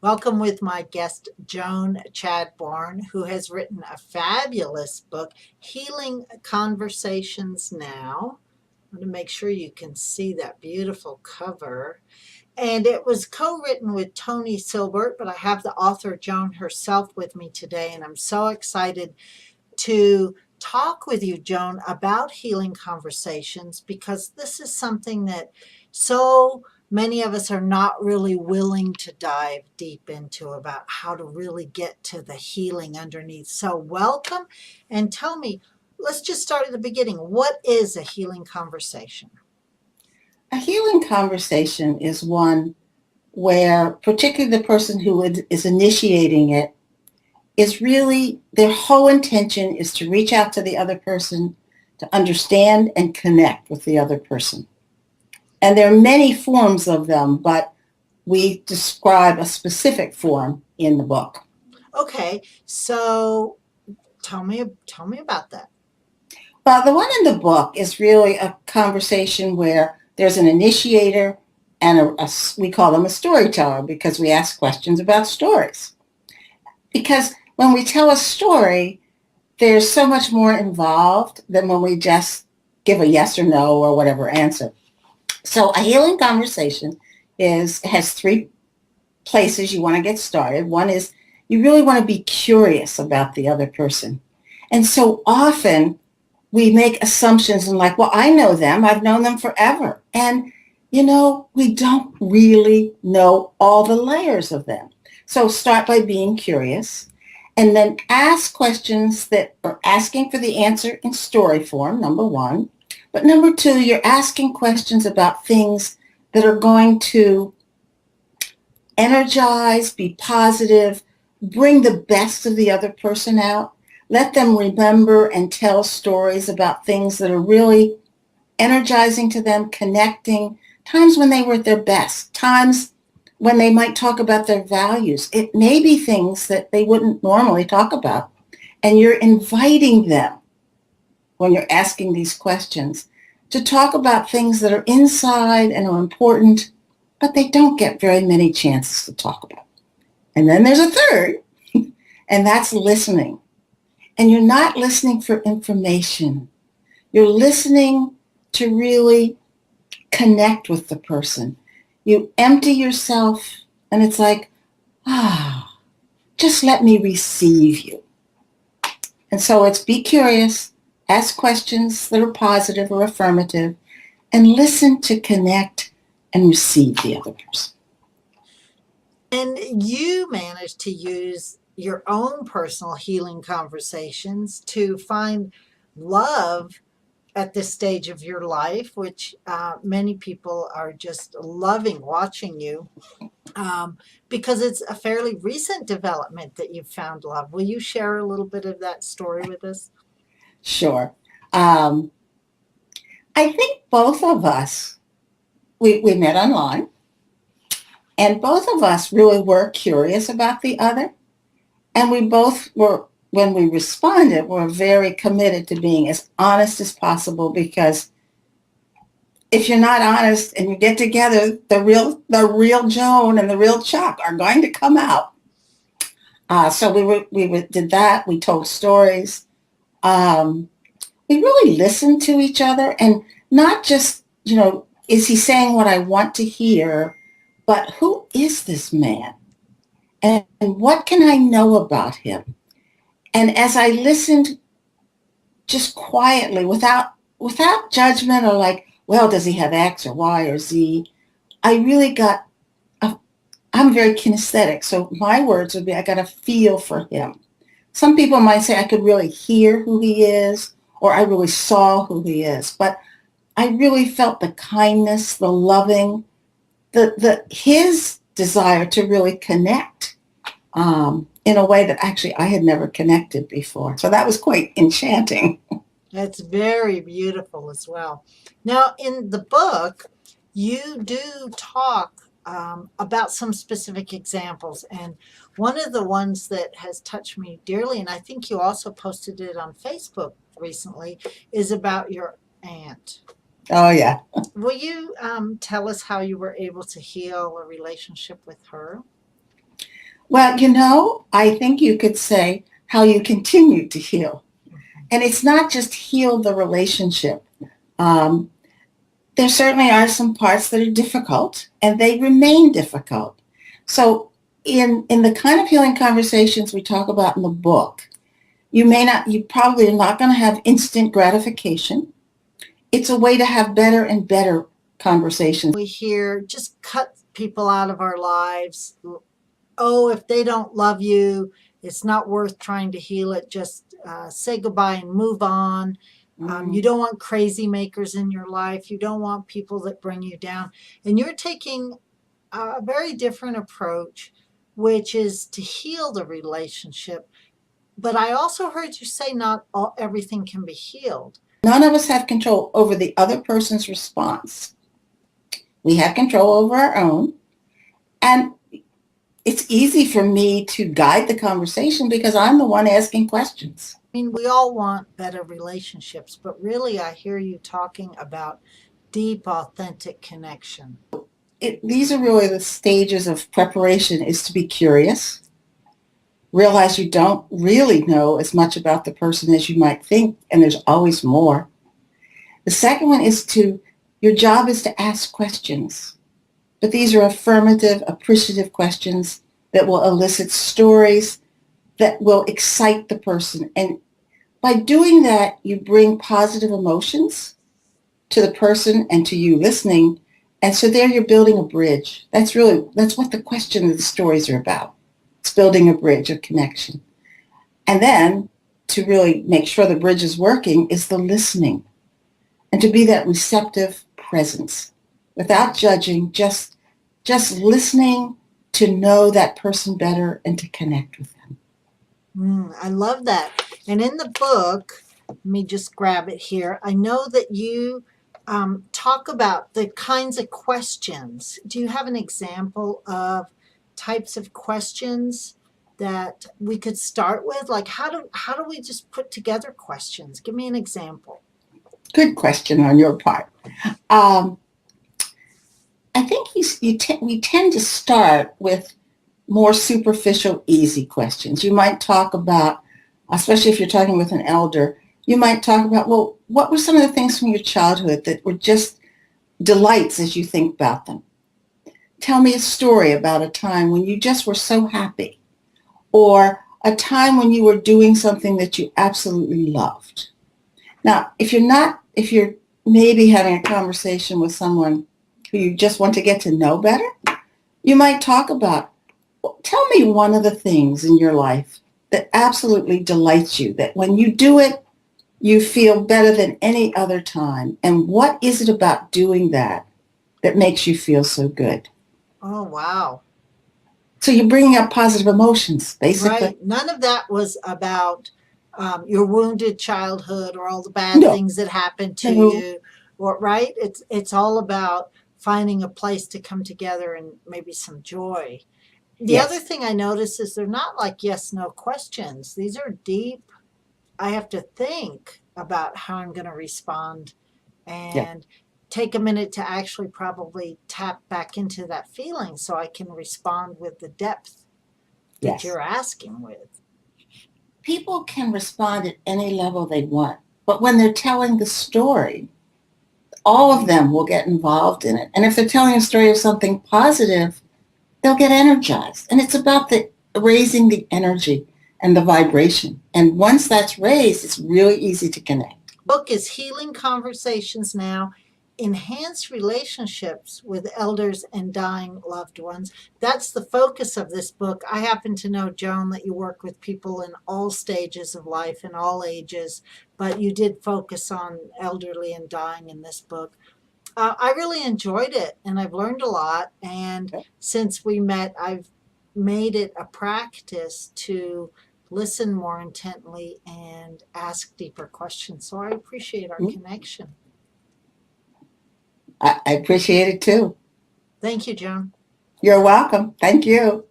Welcome with my guest, Joan Chadbourne, who has written a fabulous book, Healing Conversations Now. I'm going to make sure you can see that beautiful cover. And it was co-written with Tony Silbert, but I have the author, Joan herself, with me today, and I'm so excited to talk with you, Joan, about healing conversations because this is something that so many of us are not really willing to dive deep into about how to really get to the healing underneath. So, welcome and tell me, let's just start at the beginning. What is a healing conversation? A healing conversation is one where, particularly the person who is initiating it, is really their whole intention is to reach out to the other person, to understand and connect with the other person. And there are many forms of them, but we describe a specific form in the book. Okay, so tell me about that. But the one in the book is really a conversation where there's an initiator and we call them a storyteller because we ask questions about stories. Because when we tell a story, there's so much more involved than when we just give a yes or no or whatever answer. So a healing conversation has three places you want to get started. One is you really want to be curious about the other person. And so often we make assumptions and like, well, I know them. I've known them forever. And, we don't really know all the layers of them. So start by being curious and then ask questions that are asking for the answer in story form, number one. But number two, you're asking questions about things that are going to energize, be positive, bring the best of the other person out. Let them remember and tell stories about things that are really energizing to them, connecting, times when they were at their best, times when they might talk about their values. It may be things that they wouldn't normally talk about. And you're inviting them, when you're asking these questions, to talk about things that are inside and are important, but they don't get very many chances to talk about. And then there's a third, and that's listening. And you're not listening for information. You're listening to really connect with the person. You empty yourself and it's like, just let me receive you. And so it's be curious, ask questions that are positive or affirmative, and listen to connect and receive the other person. And you managed to use your own personal healing conversations to find love at this stage of your life, which many people are just loving watching you because it's a fairly recent development that you've found love. Will you share a little bit of that story with us? Sure. Um, I think both of us, we met online, and both of us really were curious about the other. And we both were, when we responded, were very committed to being as honest as possible because if you're not honest and you get together, the real Joan and the real Chuck are going to come out. So we did that. We told stories. Um, we really listened to each other and not just, is he saying what I want to hear, but who is this man? And what can I know about him? And as I listened just quietly without judgment or like, well, does he have X or Y or Z? I really got, I'm very kinesthetic. So my words would be, I got a feel for him. Some people might say I could really hear who he is, or I really saw who he is. But I really felt the kindness, the loving, his desire to really connect in a way that actually I had never connected before. So that was quite enchanting. That's very beautiful as well. Now, in the book, you do talk about some specific examples. And one of the ones that has touched me dearly, and I think you also posted it on Facebook recently, is about your aunt. Oh, yeah. Will you tell us how you were able to heal a relationship with her? Well, I think you could say how you continue to heal. And it's not just heal the relationship. Um, there certainly are some parts that are difficult, and they remain difficult. So in the kind of healing conversations we talk about in the book, you probably are not going to have instant gratification. It's a way to have better and better conversations. We hear just cut people out of our lives. Oh, if they don't love you, it's not worth trying to heal it. Just say goodbye and move on. You don't want crazy makers in your life. You don't want people that bring you down. And you're taking a very different approach, which is to heal the relationship. But I also heard you say not everything can be healed. None of us have control over the other person's response. We have control over our own. And it's easy for me to guide the conversation because I'm the one asking questions. I mean, we all want better relationships, but really I hear you talking about deep, authentic connection. These are really the stages of preparation, is to be curious, realize you don't really know as much about the person as you might think, and there's always more. The second one is your job is to ask questions. But these are affirmative, appreciative questions that will elicit stories that will excite the person. And by doing that, you bring positive emotions to the person and to you listening. And so there you're building a bridge. That's what the question of the stories are about. It's building a bridge of connection. And then to really make sure the bridge is working is the listening. And to be that receptive presence without judging, just listening to know that person better and to connect with them. I love that. And in the book, let me just grab it here. I know that you talk about the kinds of questions. Do you have an example of types of questions that we could start with? Like how do we just put together questions? Give me an example. Good question on your part. I think we tend to start with more superficial, easy questions. You might talk about, especially if you're talking with an elder, you might talk about, well, what were some of the things from your childhood that were just delights as you think about them? Tell me a story about a time when you just were so happy, or a time when you were doing something that you absolutely loved. Now, if you're maybe having a conversation with someone who you just want to get to know better, you might talk about, well, tell me one of the things in your life that absolutely delights you, that when you do it, you feel better than any other time. And what is it about doing that makes you feel so good? Oh, wow. So you're bringing up positive emotions, basically. Right. None of that was about your wounded childhood or all the bad things that happened to you, or right. It's all about finding a place to come together and maybe some joy. The other thing I notice is they're not like yes, no questions. These are deep. I have to think about how I'm going to respond and take a minute to actually probably tap back into that feeling so I can respond with the depth that you're asking with. People can respond at any level they want, but when they're telling the story, all of them will get involved in it. And if they're telling a story of something positive, they'll get energized. And it's about raising the energy and the vibration. And once that's raised, it's really easy to connect. Book is Healing Conversations Now, Enhance Relationships with Elders and Dying Loved Ones. That's the focus of this book. I happen to know, Joan, that you work with people in all stages of life and all ages, but you did focus on elderly and dying in this book. I really enjoyed it, and I've learned a lot. And since we met, I've made it a practice to listen more intently and ask deeper questions. So I appreciate our connection. I appreciate it too. Thank you, Joan. You're welcome. Thank you.